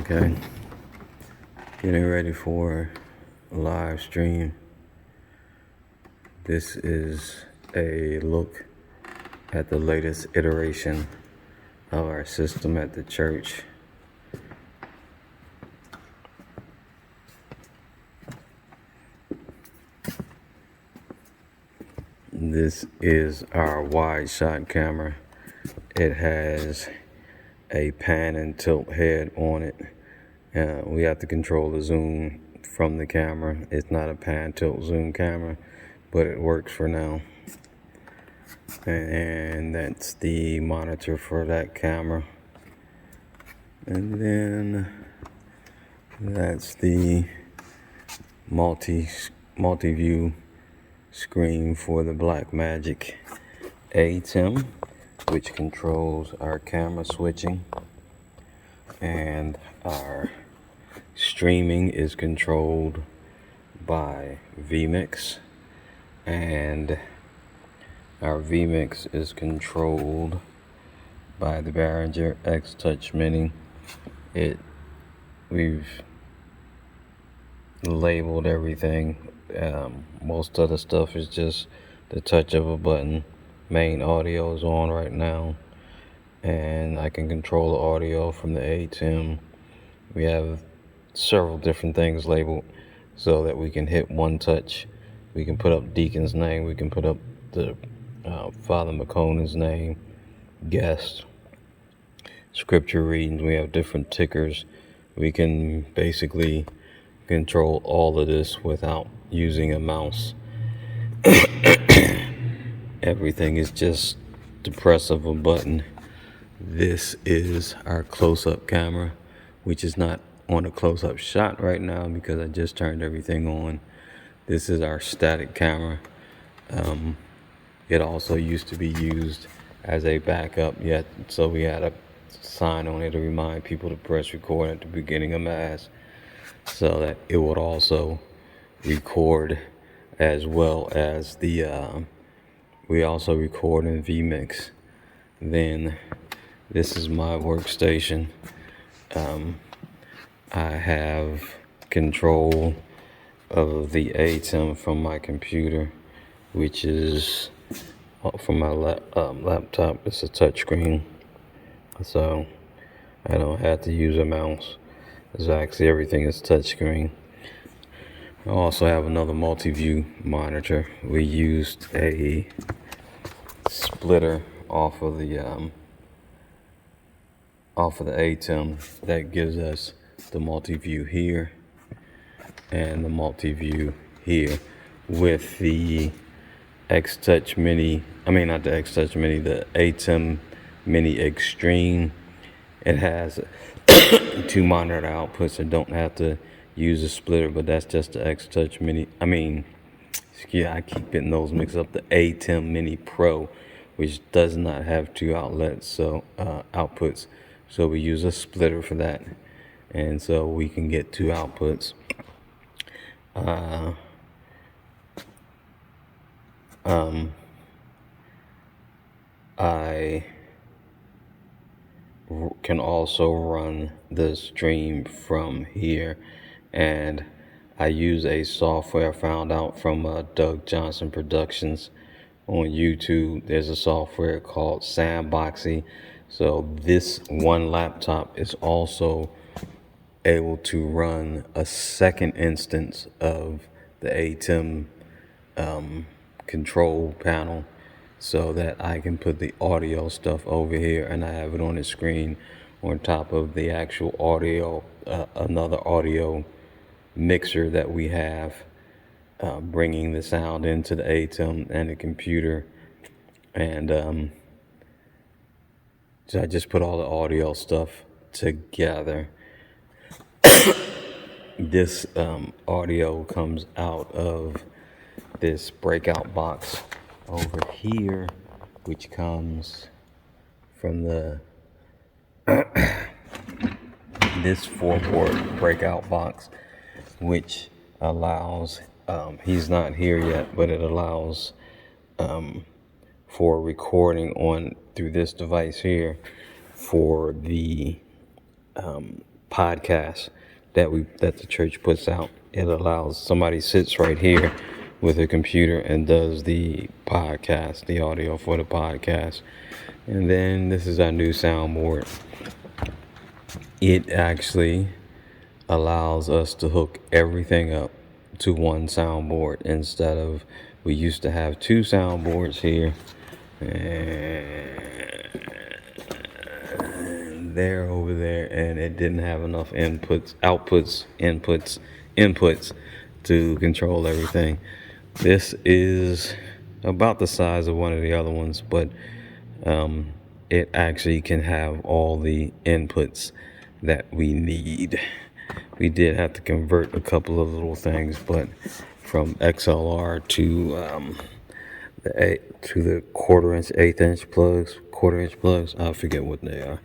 Okay, getting ready for a live stream. This is a look at the latest iteration of our system at the church. This is our wide shot camera. It has a pan and tilt head on it. We have to control the zoom from the camera. It's not a pan tilt zoom camera, but it works for now. And that's the monitor for that camera. And then that's the multi-view screen for the Blackmagic ATEM, which controls our camera switching, and our streaming is controlled by vMix, and our vMix is controlled by the Behringer X-Touch Mini. We've labeled everything. Most of the stuff is just the touch of a button. Main audio is on right now, and I can control the audio from the ATEM. We have several different things labeled so that we can hit one touch. We can put up Deacon's name. We can put up the Father McConan's name, guest, scripture readings. We have different tickers. We can basically control all of this without using a mouse. Everything is just the press of a button. This is our close-up camera, which is not on a close-up shot right now because I just turned everything on. This is our static camera. It also used to be used as a backup, so we had a sign on it to remind people to press record at the beginning of Mass, so that it would also record as well as we also record in vMix. Then this is my workstation. I have control of the ATEM from my computer, which is from my laptop. It's a touchscreen, so I don't have to use a mouse. So actually everything is touchscreen. I also have another multi-view monitor. We used a splitter off of the ATEM that gives us the multi-view here and the multi-view here with the X-Touch Mini. Not the X-Touch Mini, the ATEM Mini Extreme. It has two monitor outputs. I don't have to use a splitter, but that's just the X-Touch Mini. I keep getting those mixed up. The ATEM Mini Pro, which does not have two outputs. So we use a splitter for that, and so we can get two outputs. I can also run the stream from here, and I use a software I found out from Doug Johnson Productions on YouTube. There's a software called Sandboxy. So this one laptop is also able to run a second instance of the ATEM control panel, so that I can put the audio stuff over here, and I have it on the screen on top of the actual audio, another audio mixer that we have, bringing the sound into the ATEM and the computer. And so I just put all the audio stuff together. This audio comes out of this breakout box over here, which comes from this 4-port breakout box, which allows, he's not here yet, but it allows for recording through this device here for the podcast that the church puts out. It allows somebody sits right here with a computer and does the podcast, the audio for the podcast. And then this is our new soundboard. It actually allows us to hook everything up to one soundboard instead of, we used to have two soundboards here and there over there, and it didn't have enough inputs to control everything. This is about the size of one of the other ones, but it actually can have all the inputs that we need. We did have to convert a couple of little things, but from XLR to the eighth inch plugs, I forget what they are,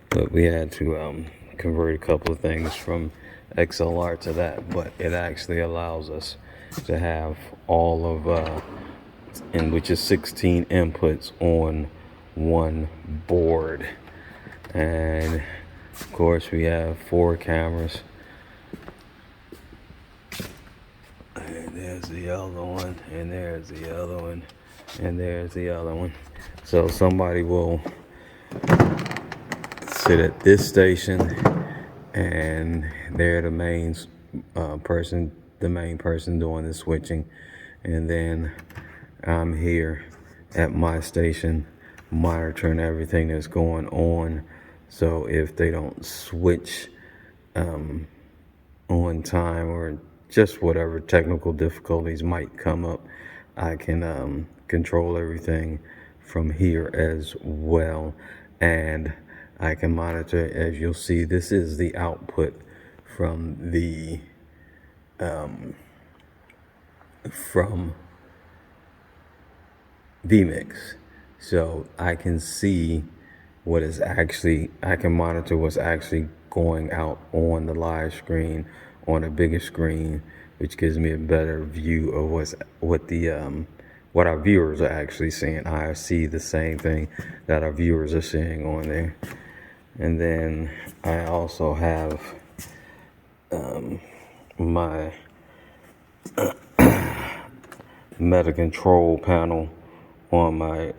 but we had to convert a couple of things from XLR to that. But it actually allows us to have all of which is 16 inputs on one board. And of course we have 4 cameras. And there's the other one, and there's the other one, and there's the other one. So somebody will sit at this station, and they're the main person doing the switching. And then I'm here at my station monitoring everything that's going on. So if they don't switch on time, or just whatever technical difficulties might come up, I can control everything from here as well. And I can monitor, as you'll see, this is the output from the from vMix. So I can see I can monitor what's actually going out on the live screen on a bigger screen, which gives me a better view of what our viewers are actually seeing. I see the same thing that our viewers are seeing on there. And then I also have my meta control panel on my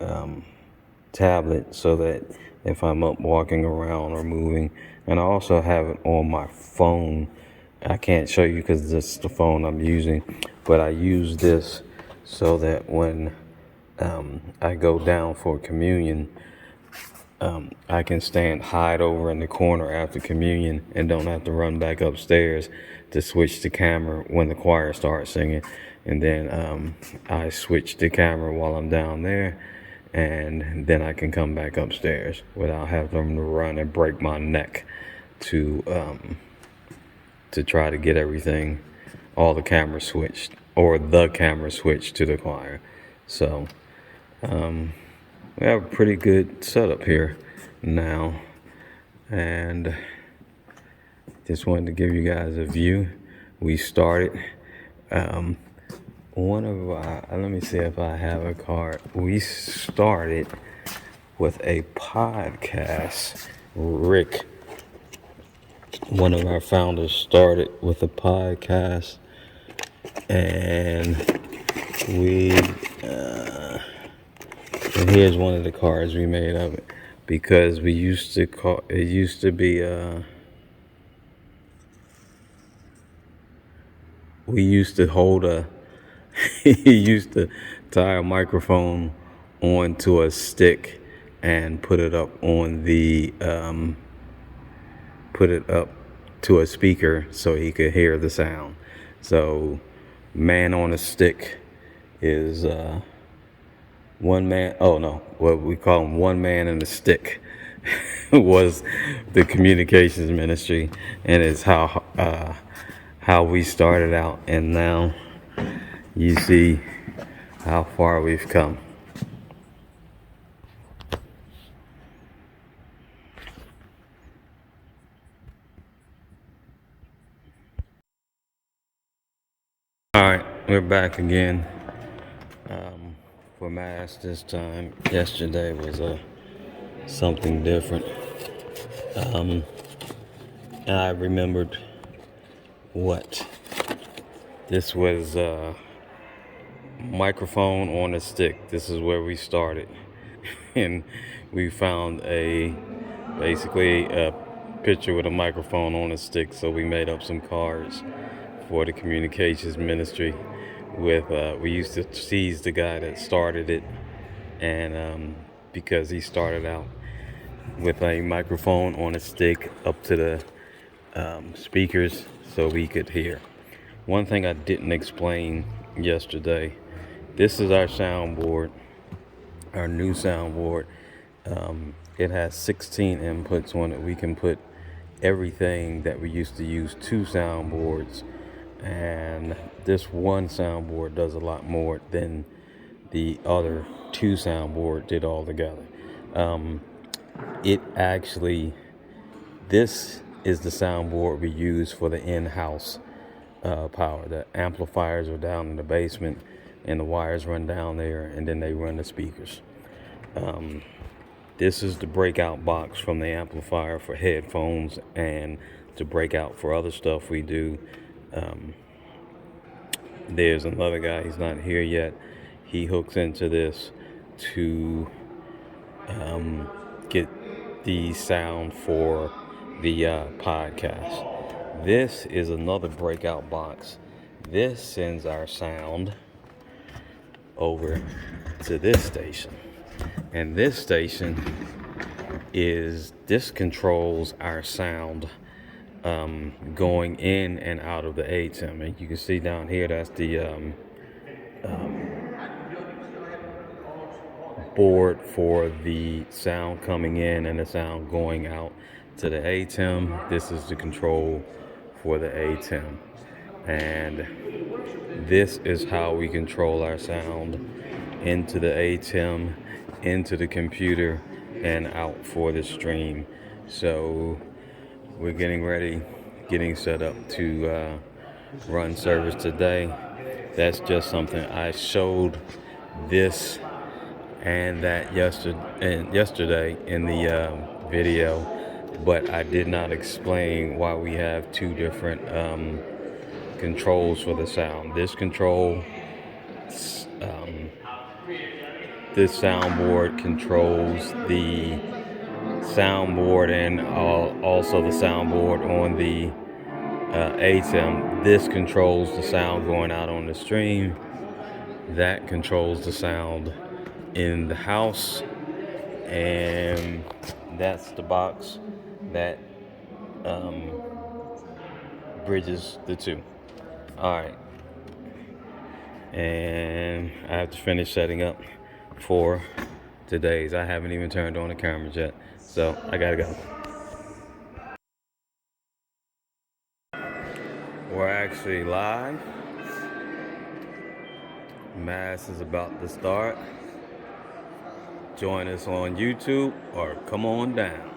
tablet, so that if I'm up walking around or moving, and I also have it on my phone. I can't show you because this is the phone I'm using, but I use this so that when I go down for communion, I can hide over in the corner after communion and don't have to run back upstairs to switch the camera when the choir starts singing. And then I switch the camera while I'm down there, and then I can come back upstairs without having to run and break my neck to try to get all the cameras switched, or the camera switched to the choir. So we have a pretty good setup here now, and just wanted to give you guys a view. We started let me see if I have a card. We started with a podcast. Rick, one of our founders, started with a podcast, and and here's one of the cards we made of it, because we used to he used to tie a microphone onto a stick and put it up to a speaker so he could hear the sound. So man on a stick is one man. Oh no, what we call him, one man and a stick was the communications ministry, and it's how we started out, and now you see how far we've come. All right, we're back again for Mass this time. Yesterday was something different. And I remembered what this was. Microphone on a stick. This is where we started. And we found basically a picture with a microphone on a stick. So we made up some cards for the communications ministry with, we used to tease the guy that started it. And because he started out with a microphone on a stick up to the speakers so we could hear. One thing I didn't explain yesterday, this is our soundboard, our new soundboard. It has 16 inputs on it. We can put everything that we used to use 2 soundboards, and this one soundboard does a lot more than the other 2 soundboard did all together. It actually, this is the soundboard we use for the in-house power. The amplifiers are down in the basement and the wires run down there, and then they run the speakers. This is the breakout box from the amplifier for headphones and to break out for other stuff we do. There's another guy, he's not here yet. He hooks into this to get the sound for the podcast. This is another breakout box. This sends our sound over to this station. And this station this controls our sound going in and out of the ATEM. And you can see down here, that's the board for the sound coming in and the sound going out to the ATEM. This is the control for the ATEM. And this is how we control our sound into the ATEM, into the computer, and out for the stream. So we're getting set up to run service today. That's just something I showed this and that yesterday in the video, but I did not explain why we have 2 different controls for the sound. This control, this soundboard controls the soundboard and also the soundboard on the ATEM. This controls the sound going out on the stream. That controls the sound in the house, and that's the box that bridges the 2. All right, and I have to finish setting up for today's. I haven't even turned on the cameras yet, so I gotta go. We're actually live. Mass is about to start. Join us on YouTube or come on down.